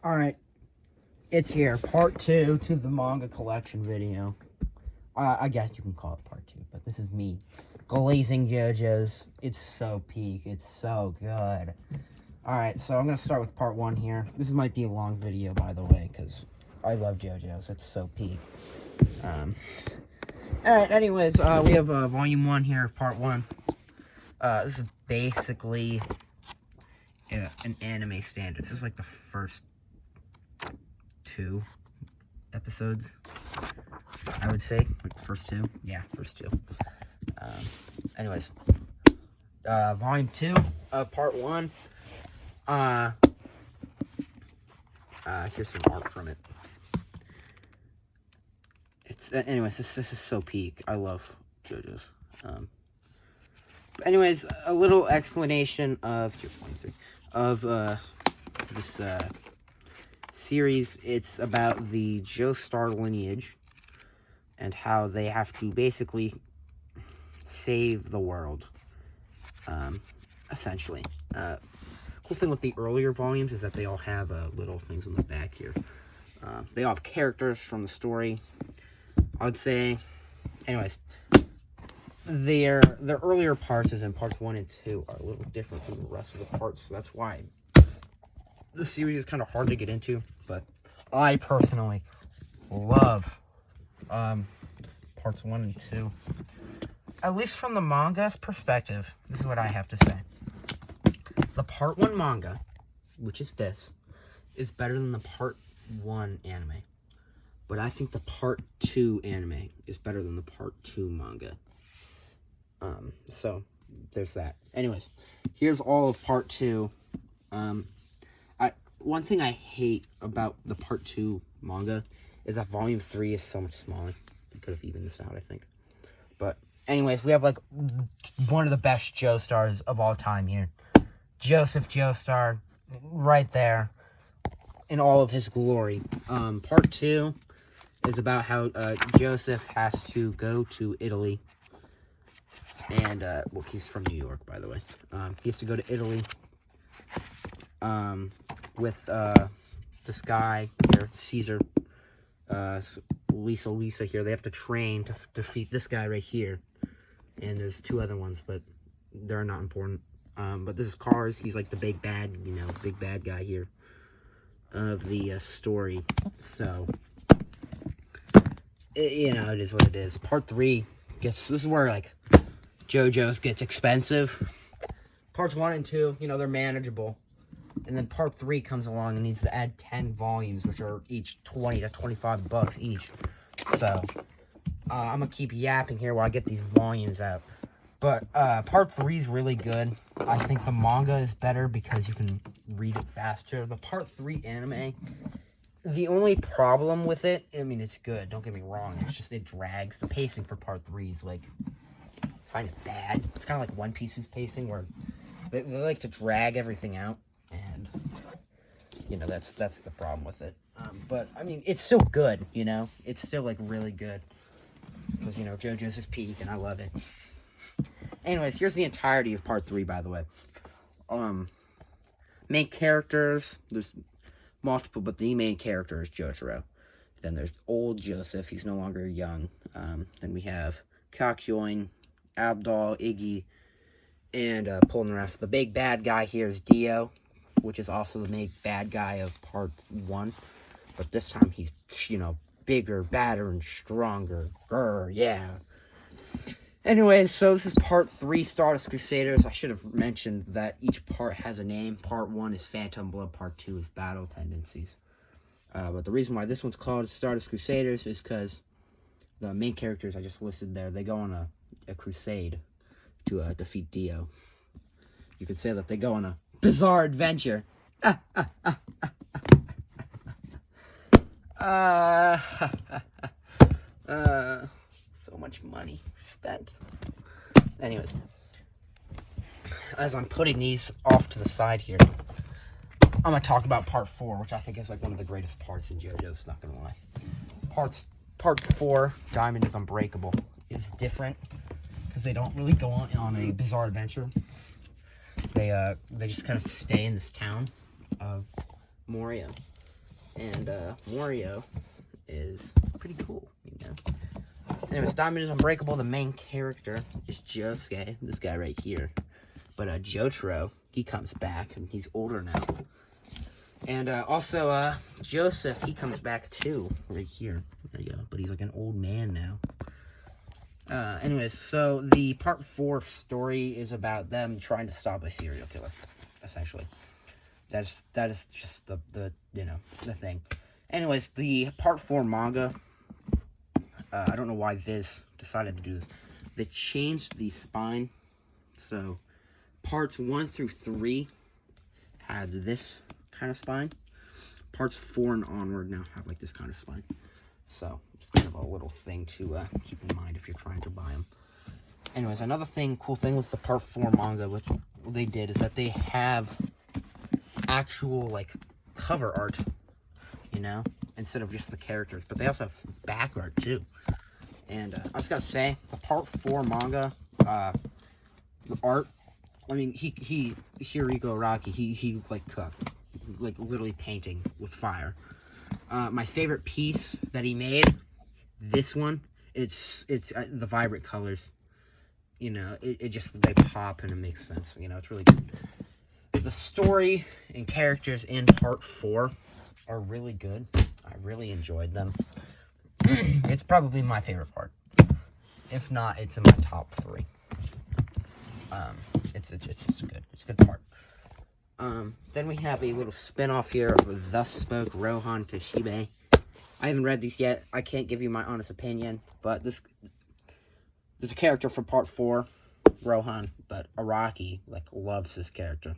Alright, it's here. Part 2 to the manga collection video. I guess you can call it part 2, but this is me glazing JoJo's. It's so peak. It's so good. Alright, so I'm going to start with part 1 here. This might be a long video, by the way, because I love JoJo's. It's so peak. Alright, anyways, we have volume 1 here of part 1. This is basically an anime standard. This is like the first 2 episodes, I would say. Like the first 2. Yeah, first 2. Anyways, volume 2 of part 1. Here's some art from it. It's anyways, this is so peak. I love JoJo's. Anyways, a little explanation of this series. It's about the Joestar lineage and how they have to basically save the world, essentially. Cool thing with the earlier volumes is that they all have little things on the back here. They all have characters from the story, I would say. Anyways, their earlier parts, as in parts 1 and 2, are a little different from the rest of the parts, so that's why the series is kind of hard to get into. But I personally love parts 1 and 2. At least from the manga's perspective, this is what I have to say. The part 1 manga, which is this, is better than the part 1 anime. But I think the part 2 anime is better than the part 2 manga. So there's that. Anyways, here's all of part 2. One thing I hate about the part 2 manga is that volume 3 is so much smaller. They could have evened this out, I think. But anyways, we have like one of the best Joestars of all time here. Joseph Joestar, right there, in all of his glory. Part 2 is about how Joseph has to go to Italy. And, well, he's from New York, by the way. He has to go to Italy with this guy here, Caesar, Lisa here. They have to train to defeat this guy right here. And there's 2 other ones, but they're not important. But this is Cars. He's like the big bad, big bad guy here of the story. So, it is what it is. Part 3, this is where, like, JoJo's gets expensive. Parts 1 and 2, they're manageable. And then part 3 comes along and needs to add 10 volumes, which are each 20 to 25 bucks each. So, I'm going to keep yapping here while I get these volumes out. But, part 3 is really good. I think the manga is better because you can read it faster. The part 3 anime, the only problem with it, I mean, it's good, don't get me wrong. It's just, it drags. The pacing for part 3 is, like, kind of bad. It's kind of like One Piece's pacing, where they like to drag everything out. And, that's the problem with it. But, I mean, it's still good, It's still, like, really good. Because, JoJo's is peak, and I love it. Anyways, here's the entirety of part 3, by the way. Main characters, there's multiple, but the main character is Jotaro. Then there's old Joseph, he's no longer young. Then we have Kakyoin, Abdul, Iggy, and pulling the rest. The big bad guy here is Dio, which is also the main bad guy of part 1. But this time he's, bigger, badder, and stronger. Grr, yeah. Anyways, so this is part 3, Stardust Crusaders. I should have mentioned that each part has a name. Part 1 is Phantom Blood, part 2 is Battle Tendencies. But the reason why this one's called Stardust Crusaders is because the main characters I just listed there, they go on a crusade to defeat Dio. You could say that they go on a bizarre adventure. So much money spent. Anyways, as I'm putting these off to the side here, I'm gonna talk about part 4, which I think is like one of the greatest parts in JoJo's, not gonna lie. Part 4, Diamond is Unbreakable, is different because they don't really go on a bizarre adventure. They just kind of stay in this town of Moria. And Wario is pretty cool, you know. Anyways, Diamond is Unbreakable. The main character is Josuke, this guy right here. But Jotaro, he comes back, and he's older now. And also, Joseph, he comes back too, right here. There you go. But he's like an old man now. Anyways, so the part 4 story is about them trying to stop a serial killer, essentially. That is just the you know, the thing. Anyways, the part 4 manga, I don't know why Viz decided to do this. They changed the spine, so parts 1 through 3 had this kind of spine. Parts 4 and onward now have like this kind of spine. So it's kind of a little thing to keep in mind if you're trying to buy them. Anyways, another cool thing with the part 4 manga, which they did, is that they have actual like cover art, you know, instead of just the characters. But they also have back art too. And I just gotta say, the part 4 manga, the art, I mean, Hiriko Araki, he like cooked, like literally painting with fire. My favorite piece that he made, this one, it's the vibrant colors, you know, it just, they pop and it makes sense, you know, it's really good. The story and characters in part 4 are really good. I really enjoyed them. It's probably my favorite part. If not, it's in my top 3. It's just good. It's a good part. Then we have a little spin-off here of Thus Spoke Rohan Kishibe. I haven't read these yet. I can't give you my honest opinion, but there's a character from part 4, Rohan, but Araki like loves this character.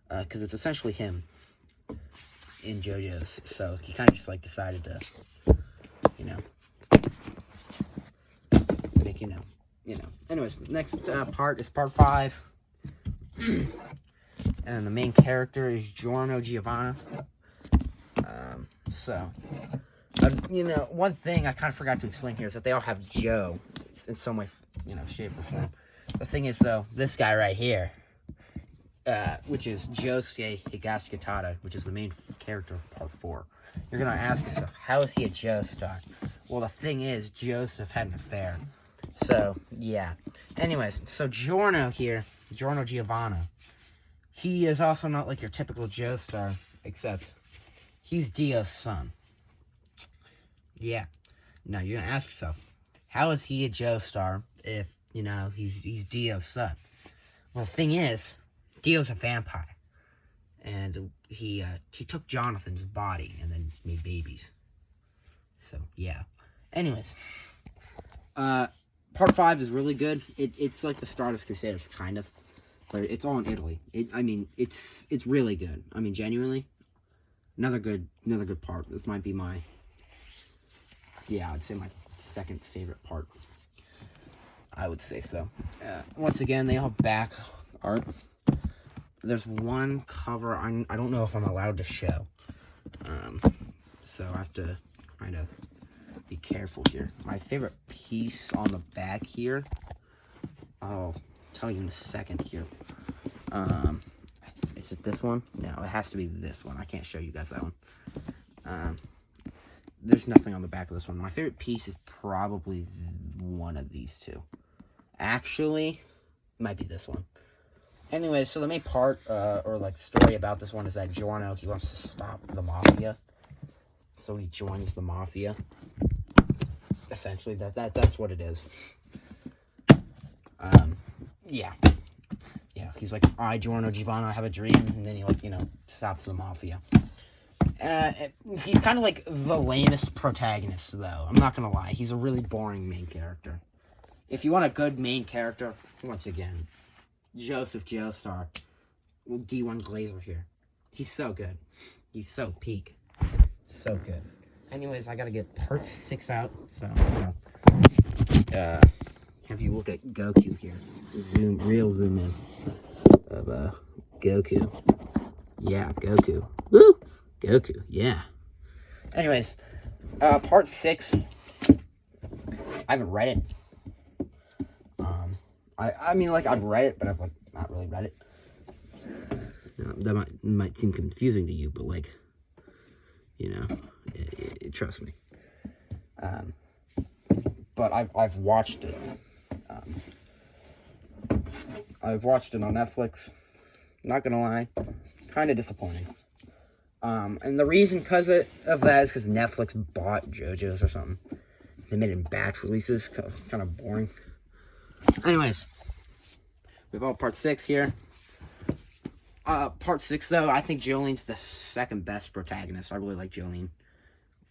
Because it's essentially him in JoJo's, so he kind of just like decided to, you know, make, you know. Anyways, next part is part 5, and the main character is Giorno Giovanna. You know, one thing I kind of forgot to explain here is that they all have Joe in some way, you know, shape or form. The thing is, though, this guy right here, which is Josuke Higashikitada, which is the main character of part 4. You're going to ask yourself, how is he a Joestar? Well, the thing is, Joseph had an affair. So, yeah. Anyways, so Giorno here, Giorno Giovanna, he is also not like your typical Joestar, except he's Dio's son. Yeah. Now, you're going to ask yourself, how is he a Joestar if, you know, he's Dio's son? Well, the thing is, Dio's a vampire, and he took Jonathan's body and then made babies. So, yeah. Anyways, part 5 is really good. It's like the Stardust Crusaders, kind of, but it's all in Italy. I mean, it's really good. I mean, genuinely, another good part. This might be my, yeah, I'd say my second favorite part. I would say so. Once again, they all have back art. There's one cover I don't know if I'm allowed to show. So I have to kind of be careful here. My favorite piece on the back here, I'll tell you in a second here. Is it this one? No, it has to be this one. I can't show you guys that one. There's nothing on the back of this one. My favorite piece is probably one of these two. Actually, it might be this one. Anyway, so the main part, or like story about this one is that Giorno, he wants to stop the mafia. So he joins the mafia. Essentially, that's what it is. Yeah. Yeah, he's like, I, Giorno Giovanna, I have a dream, and then he, like, you know, stops the mafia. He's kind of like the lamest protagonist, though. I'm not gonna lie. He's a really boring main character. If you want a good main character, once again, Joseph Joestar, D1 Glazer here. He's so good. He's so peak. So good. Anyways, I gotta get part 6 out, so, you know, have you look at Goku here. Real zoom in of, Goku. Yeah, Goku. Woo! Goku, yeah. Anyways, part 6, I haven't read it. I mean, like, I've read it, but I've, like, not really read it. That might seem confusing to you, but, like, You know, trust me. But I've watched it. I've watched it on Netflix. Not gonna lie, kind of disappointing. And the reason of that is because Netflix bought JoJo's or something. They made it in batch releases, kind of boring. Anyways, we have all part 6 here. Part 6, though, I think Jolene's the second best protagonist. I really like Jolene.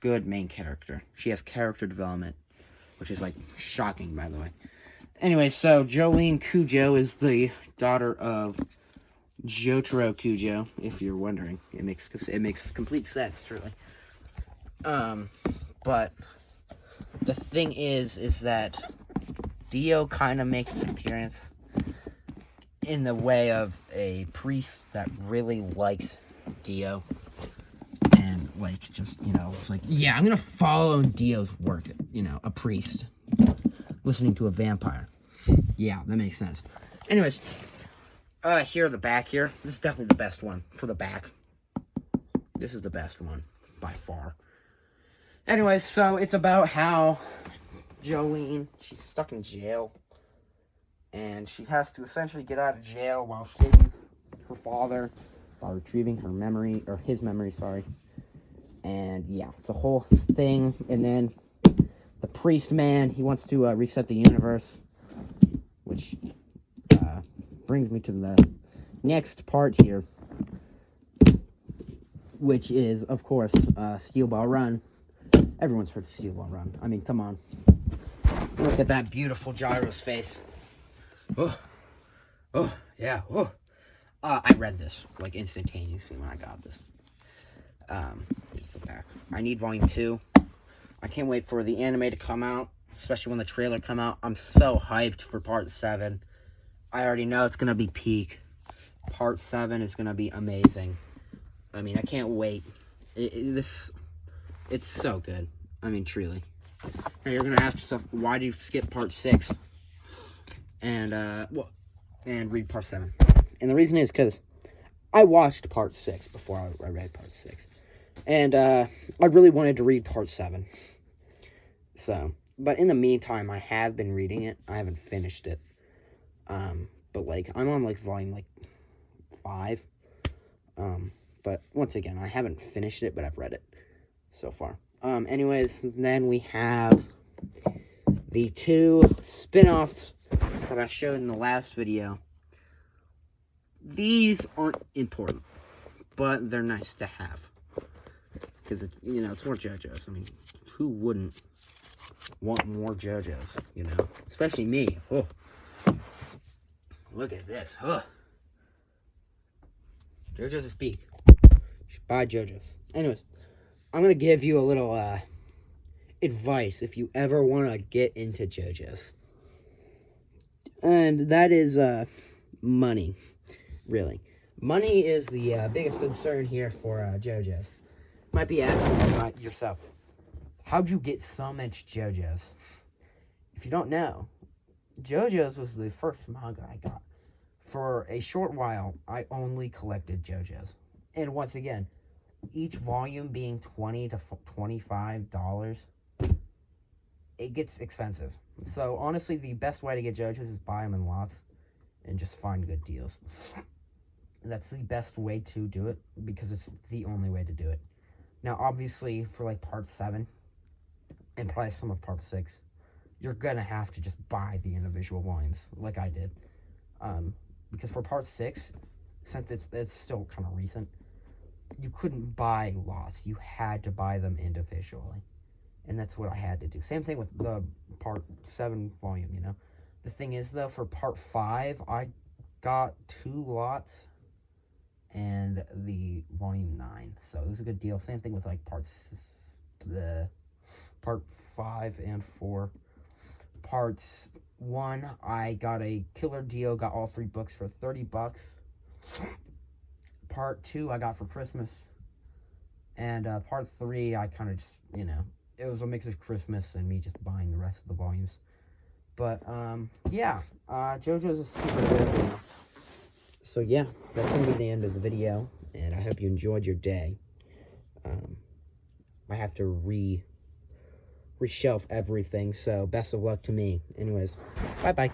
Good main character. She has character development, which is, like, shocking, by the way. Anyway, so Jolene Kujo is the daughter of Jotaro Kujo, if you're wondering. It makes complete sense, truly. But the thing is that Dio kind of makes an appearance in the way of a priest that really likes Dio. And, like, just, you know, it's like, yeah, I'm gonna follow Dio's work, you know, a priest listening to a vampire. Yeah, that makes sense. Anyways, here, the back here. This is definitely the best one for the back. This is the best one, by far. Anyways, so it's about how Jolene, she's stuck in jail. And she has to essentially get out of jail while saving her father by retrieving her memory, or his memory, sorry. And yeah, it's a whole thing. And then the priest man, he wants to reset the universe, which brings me to the next part here, which is, of course, Steel Ball Run. Everyone's heard of Steel Ball Run. I mean, come on. Look at that beautiful Gyro's face. Oh, yeah, oh. I read this, like, instantaneously when I got this. Here's the back. I need volume 2. I can't wait for the anime to come out, especially when the trailer come out. I'm so hyped for part 7. I already know it's gonna be peak. Part 7 is gonna be amazing. I mean, I can't wait. It's so good. I mean, truly. Now you're gonna ask yourself, why do you skip part 6? And read part 7. And the reason is because I watched part 6 before I read part 6. And I really wanted to read part 7. So, but in the meantime, I have been reading it. I haven't finished it. But like, I'm on like volume like 5. But once again, I haven't finished it, but I've read it so far. Anyways, then we have the 2 spin-offs that I showed in the last video. These aren't important, but they're nice to have. Because it's, you know, it's more JoJo's. I mean, who wouldn't want more JoJo's, you know? Especially me. Oh. Look at this. Oh. JoJo's is peak. You should buy JoJo's. Anyways, I'm going to give you a little advice if you ever want to get into JoJo's. And that is money, really. Money is the biggest concern here for JoJo's. Might be asking yourself, how'd you get so much JoJo's? If you don't know, JoJo's was the first manga I got. For a short while, I only collected JoJo's. And once again, each volume being $20 to $25, it gets expensive. So honestly, the best way to get JoJo's is buy them in lots and just find good deals. And that's the best way to do it because it's the only way to do it. Now, obviously, for like part 7 and probably some of part 6, you're gonna have to just buy the individual volumes like I did. Because for part 6, since it's still kind of recent, you couldn't buy lots. You had to buy them individually. And that's what I had to do. Same thing with the part 7 volume, you know. The thing is, though, for part 5, I got 2 lots and the volume 9. So it was a good deal. Same thing with, like, part 5 and 4. Parts 1, I got a killer deal. Got all 3 books for $30. Part 2, I got for Christmas. And part 3, I kind of just, you know, it was a mix of Christmas and me just buying the rest of the volumes. But, yeah, JoJo's is super good. So, yeah, that's going to be the end of the video, and I hope you enjoyed your day. I have to reshelf everything. So best of luck to me. Anyways, bye-bye.